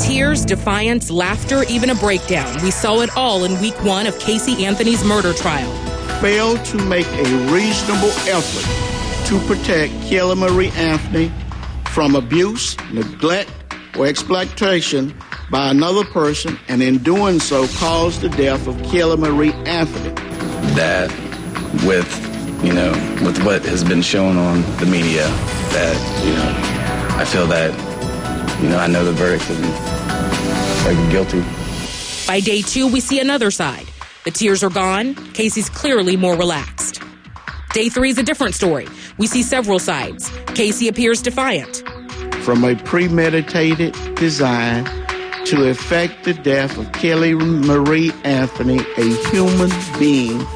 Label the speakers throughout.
Speaker 1: Tears, defiance, laughter, even a breakdown. We saw it all in week 1 of Casey Anthony's murder trial.
Speaker 2: Failed to make a reasonable effort to protect Kelly Marie Anthony from abuse, neglect, or exploitation by another person, and in doing so caused the death of Kelly Marie Anthony.
Speaker 3: That with what has been shown on the media, that, I feel that, I know the verdict and I'm guilty.
Speaker 1: By day 2, we see another side. The tears are gone. Casey's clearly more relaxed. Day 3 is a different story. We see several sides. Casey appears defiant.
Speaker 2: From a premeditated design to effect the death of Kelly Marie Anthony, a human being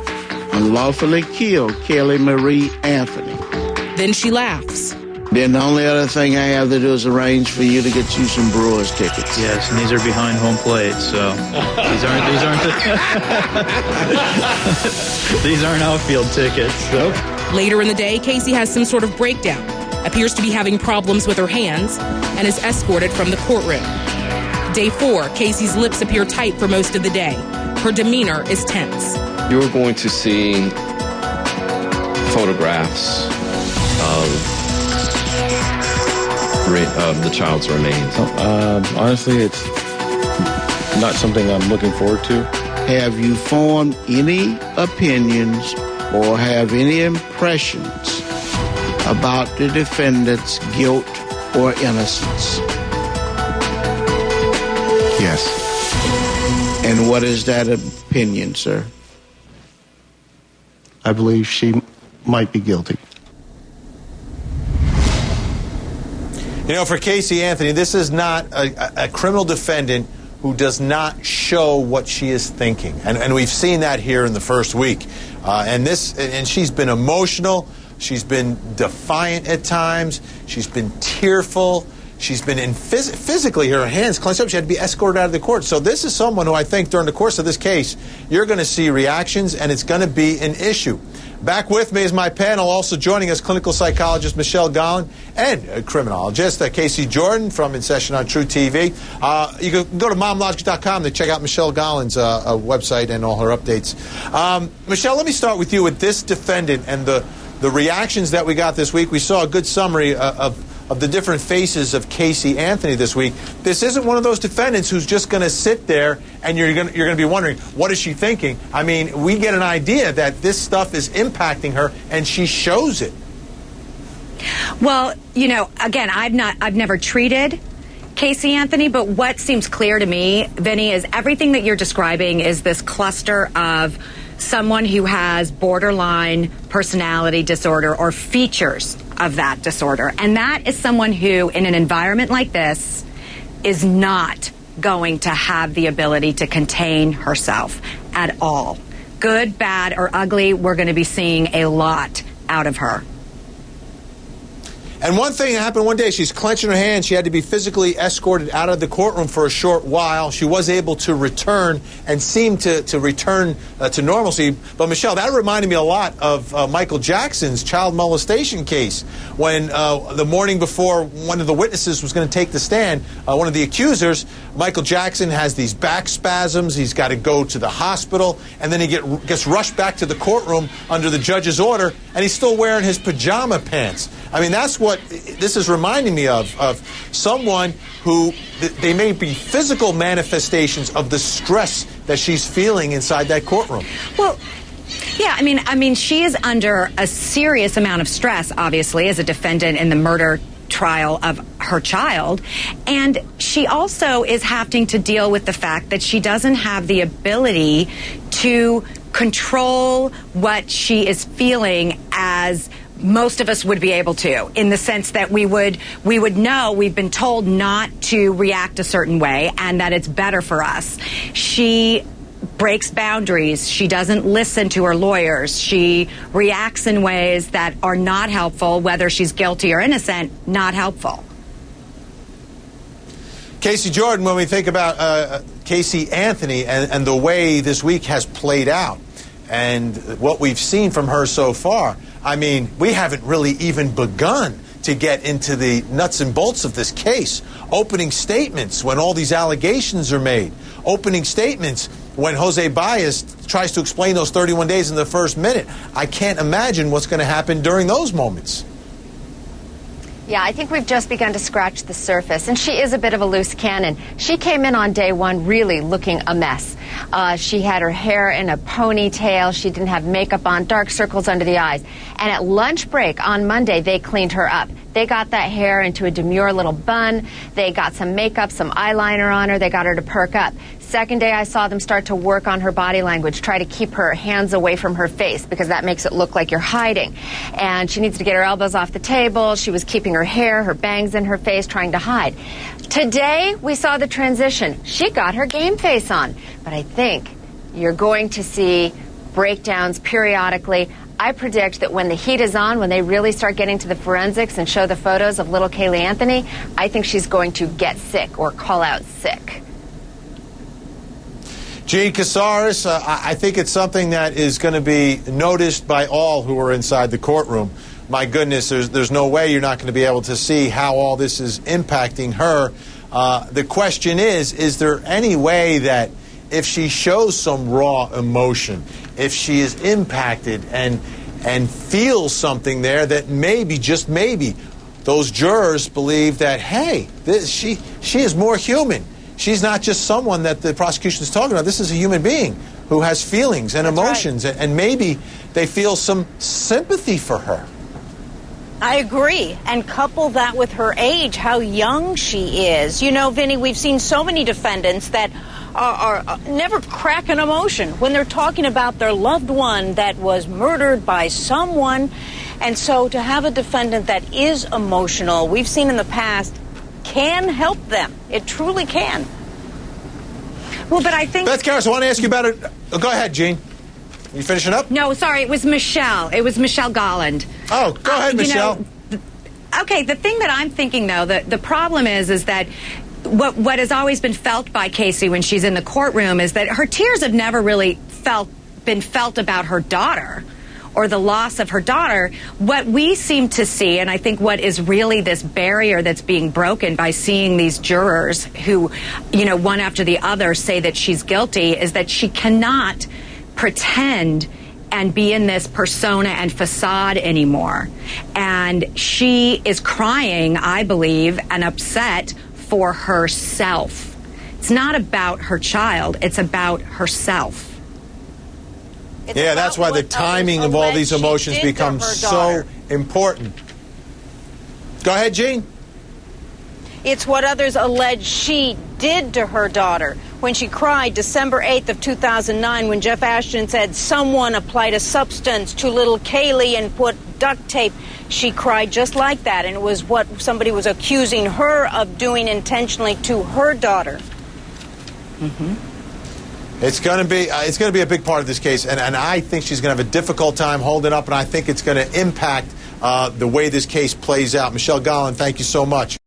Speaker 2: unlawfully killed Kelly Marie Anthony.
Speaker 1: Then she laughs.
Speaker 2: Then the only other thing I have to do is arrange for you to get you some Brewers tickets.
Speaker 4: Yes, and these are behind home plate, so these aren't outfield tickets. So.
Speaker 1: Later in the day, Casey has some sort of breakdown, appears to be having problems with her hands, and is escorted from the courtroom. Day 4, Casey's lips appear tight for most of the day. Her demeanor is tense.
Speaker 5: You're going to see photographs of the child's remains.
Speaker 6: Honestly, it's not something I'm looking forward to.
Speaker 2: Have you formed any opinions or have any impressions about the defendant's guilt or innocence?
Speaker 6: Yes.
Speaker 2: And what is that opinion, sir?
Speaker 6: I believe she might be guilty.
Speaker 7: For Casey Anthony, this is not a criminal defendant who does not show what she is thinking. And we've seen that here in the first week. And she's been emotional. She's been defiant at times. She's been tearful. She's been physically, her hands clenched up. She had to be escorted out of the court. So this is someone who I think during the course of this case, you're going to see reactions, and it's going to be an issue. Back with me is my panel. Also joining us, clinical psychologist Michelle Gollin and criminologist Casey Jordan from In Session on True TV. You can go to momlogic.com to check out Michelle Gollin's website and all her updates. Michelle, let me start with you with this defendant and the reactions that we got this week. We saw a good summary of the different faces of Casey Anthony this week. This isn't one of those defendants who's just going to sit there and you're going to be wondering, what is she thinking? I mean, we get an idea that this stuff is impacting her, and she shows it.
Speaker 8: Well, again, I've never treated Casey Anthony, but what seems clear to me, Vinnie, is everything that you're describing is this cluster of someone who has borderline personality disorder or features of that disorder. And that is someone who, in an environment like this, is not going to have the ability to contain herself at all. Good, bad, or ugly, we're going to be seeing a lot out of her.
Speaker 7: And one thing that happened one day, she's clenching her hands. She had to be physically escorted out of the courtroom for a short while. She was able to return and seem to return to normalcy. But, Michelle, that reminded me a lot of Michael Jackson's child molestation case when the morning before one of the witnesses was going to take the stand, one of the accusers, Michael Jackson has these back spasms. He's got to go to the hospital, and then he gets rushed back to the courtroom under the judge's order, and he's still wearing his pajama pants. I mean, that's what this is reminding me of someone who they may be physical manifestations of the stress that she's feeling inside that courtroom.
Speaker 8: Well, yeah, I mean, she is under a serious amount of stress, obviously, as a defendant in the murder trial of her child. And she also is having to deal with the fact that she doesn't have the ability to control what she is feeling as most of us would be able to, in the sense that we would know, we've been told not to react a certain way and that it's better for us. She breaks boundaries. She doesn't listen to her lawyers. She reacts in ways that are not helpful, whether she's guilty or innocent, not helpful.
Speaker 7: Casey Jordan, when we think about Casey Anthony and the way this week has played out and what we've seen from her so far, I mean, we haven't really even begun to get into the nuts and bolts of this case. Opening statements when all these allegations are made. Opening statements when Jose Baez tries to explain those 31 days in the first minute. I can't imagine what's going to happen during those moments.
Speaker 9: Yeah, I think we've just begun to scratch the surface, and she is a bit of a loose cannon. She came in on day one really looking a mess. She had her hair in a ponytail. She didn't have makeup on, dark circles under the eyes. And at lunch break on Monday, they cleaned her up. They got that hair into a demure little bun. They got some makeup, some eyeliner on her. They got her to perk up. Second day, I saw them start to work on her body language, try to keep her hands away from her face because that makes it look like you're hiding. And she needs to get her elbows off the table. She was keeping her hair, her bangs in her face, trying to hide. Today, we saw the transition. She got her game face on. But I think you're going to see breakdowns periodically. I predict that when the heat is on, when they really start getting to the forensics and show the photos of little Kaylee Anthony, I think she's going to get sick or call out sick.
Speaker 7: Gene Casares, I think it's something that is going to be noticed by all who are inside the courtroom. My goodness, there's no way you're not going to be able to see how all this is impacting her. The question is there any way that if she shows some raw emotion, if she is impacted and feels something there, that maybe, just maybe, those jurors believe that, hey, she is more human. She's not just someone that the prosecution is talking about. This is a human being who has feelings and emotions, right. And maybe they feel some sympathy for her.
Speaker 10: I agree. And couple that with her age, how young she is. You know, Vinnie, we've seen so many defendants that are never crack an emotion when they're talking about their loved one that was murdered by someone. And so to have a defendant that is emotional, we've seen in the past, can help them. It truly can.
Speaker 8: Well, but I think...
Speaker 7: Beth Karras, I want to ask you about it. Oh, go ahead, Gene. You finishing up?
Speaker 8: No, sorry, it was Michelle. It was Michelle Golland.
Speaker 7: Oh, go ahead, Michelle.
Speaker 8: Okay, the thing that I'm thinking, though, the problem is that what has always been felt by Casey when she's in the courtroom is that her tears have never really been felt about her daughter or the loss of her daughter. What we seem to see, and I think what is really this barrier that's being broken by seeing these jurors who, you know, one after the other say that she's guilty, is that she cannot pretend and be in this persona and facade anymore. And she is crying, I believe, and upset for herself. It's not about her child, it's about herself.
Speaker 7: Yeah, that's why the timing of all these emotions becomes so important. Go ahead, Gene.
Speaker 10: It's what others allege she did to her daughter when she cried December 8th of 2009 when Jeff Ashton said someone applied a substance to little Kaylee and put duct tape. She cried just like that, and it was what somebody was accusing her of doing intentionally to her daughter.
Speaker 8: Mm-hmm.
Speaker 7: It's going to be a big part of this case, and I think she's going to have a difficult time holding up, and I think it's going to impact the way this case plays out. Michelle Golland, thank you so much.